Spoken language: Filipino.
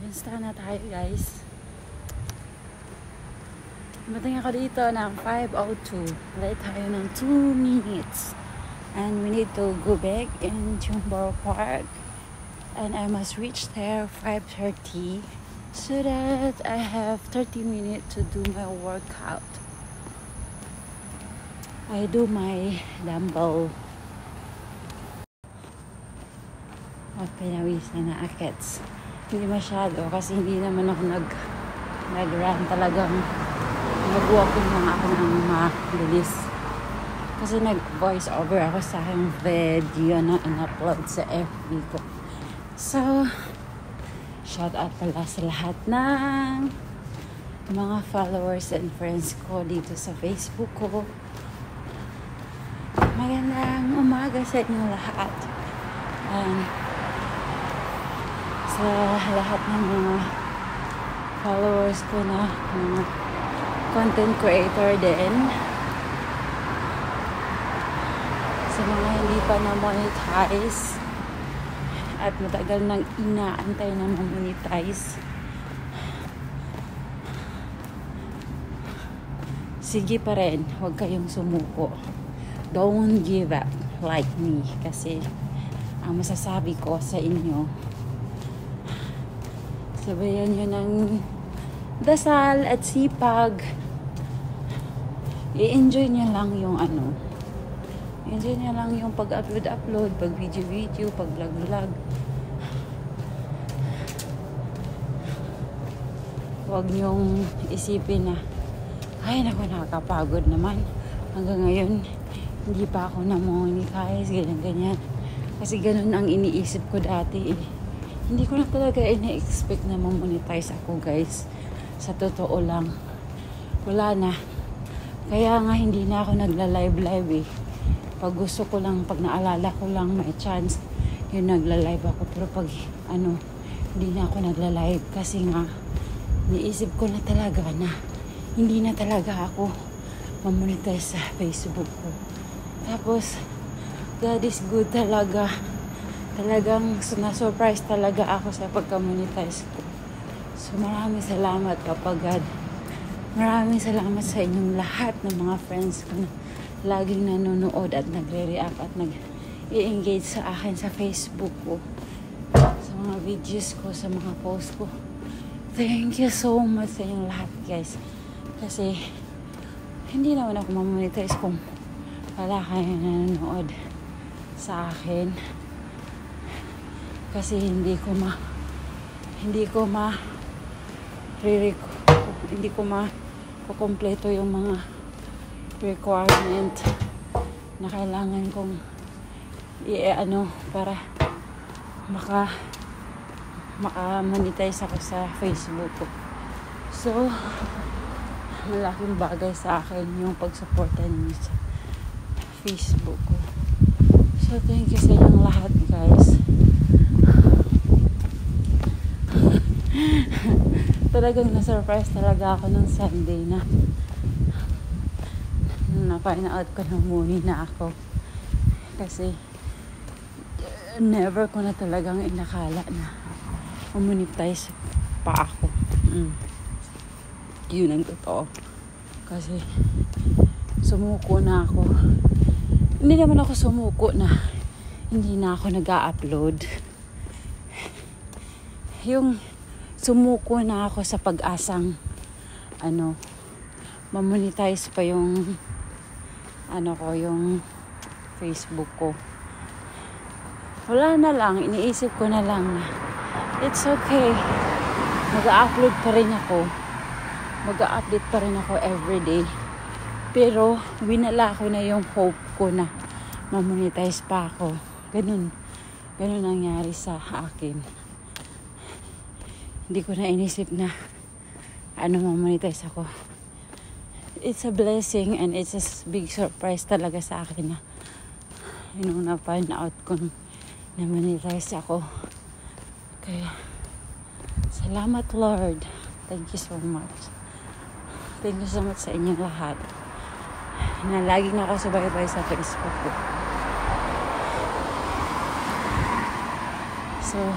Kamusta na tayo, guys? Dumating ako dito ng 5:02. Late tayo ng 2 minutes. And we need to go back in Chumboro Park. And I must reach there 5:30 so that I have 30 minutes to do my workout. I do my dumbbell. Pinawisan na akits. Hindi masyado kasi hindi naman ako nag-run talagang nag-walking lang ako ng mabilis. Kasi nag-voice over ako sa aking video na in-upload sa FB ko. So, shout out pala sa lahat ng mga followers and friends ko dito sa Facebook ko. Magandang umaga sa inyo lahat. And sa lahat ng mga followers ko na mga content creator din, sa mga hindi pa na-monetize at matagal nang inaantay na ma-monetize, sige pa rin, huwag kayong sumuko. Don't give up like me, kasi ang masasabi ko sa inyo, sabayan nyo ng dasal at sipag. I-enjoy nyo lang yung enjoy nyo lang yung pag-upload, pag-video, pag-vlog. Huwag nyong isipin na, ay naku, nakakapagod naman. Hanggang ngayon, hindi pa ako na-monetize, ganyan. Kasi ganun ang iniisip ko dati eh. Hindi ko na talaga ina-expect na ma-monetize ako, guys. Sa totoo lang. Wala na. Kaya nga hindi na ako nagla-live eh. Pag gusto ko lang, pag naalala ko lang may chance, yun nagla-live ako. Pero pag hindi na ako nagla-live. Kasi nga, niisip ko na talaga na hindi na talaga ako ma-monetize sa Facebook ko. Tapos, God is good talaga. Talagang na-surprise talaga ako sa pagka-monetize ko. So maraming salamat, Papa God. Maraming salamat sa inyong lahat ng mga friends ko na laging nanonood at nagre-react at nag-i-engage sa akin sa Facebook ko. Sa mga videos ko, sa mga posts ko. Thank you so much sa inyong lahat, guys. Kasi hindi naman ako ma-monetize kung wala kayo nanonood sa akin. Kasi hindi ko kukumpleto yung mga requirement na kailangan kong para maka-monetize ako sa Facebook ko. So, malaking bagay sa akin yung pag-suporta niyo sa Facebook ko. So, thank you sa inyong lahat, guys. Talagang na-surprise talaga ako nung Sunday na na-find out ko na muni na ako. Kasi never ko na talagang inakala na monetize pa ako. Yun ang totoo. Kasi sumuko na ako. Hindi naman ako sumuko na hindi na ako nag-a-upload. Yung sumuko na ako sa pag-asang ma-monetize pa yung yung Facebook ko. Wala na lang, iniisip ko na lang na it's okay. Mag-upload pa rin ako. Mag-update pa rin ako everyday. Pero winala ko na yung hope ko na ma-monetize pa ako. Ganun nangyari sa akin. Hindi ko na inisip na ma-monetize ako. It's a blessing and it's a big surprise talaga sa akin na na-find out ko na monetize ako. Kaya salamat, Lord. Thank you so much. Thank you so much sa inyong lahat na laging nakasubaybay sa Facebook ko. So,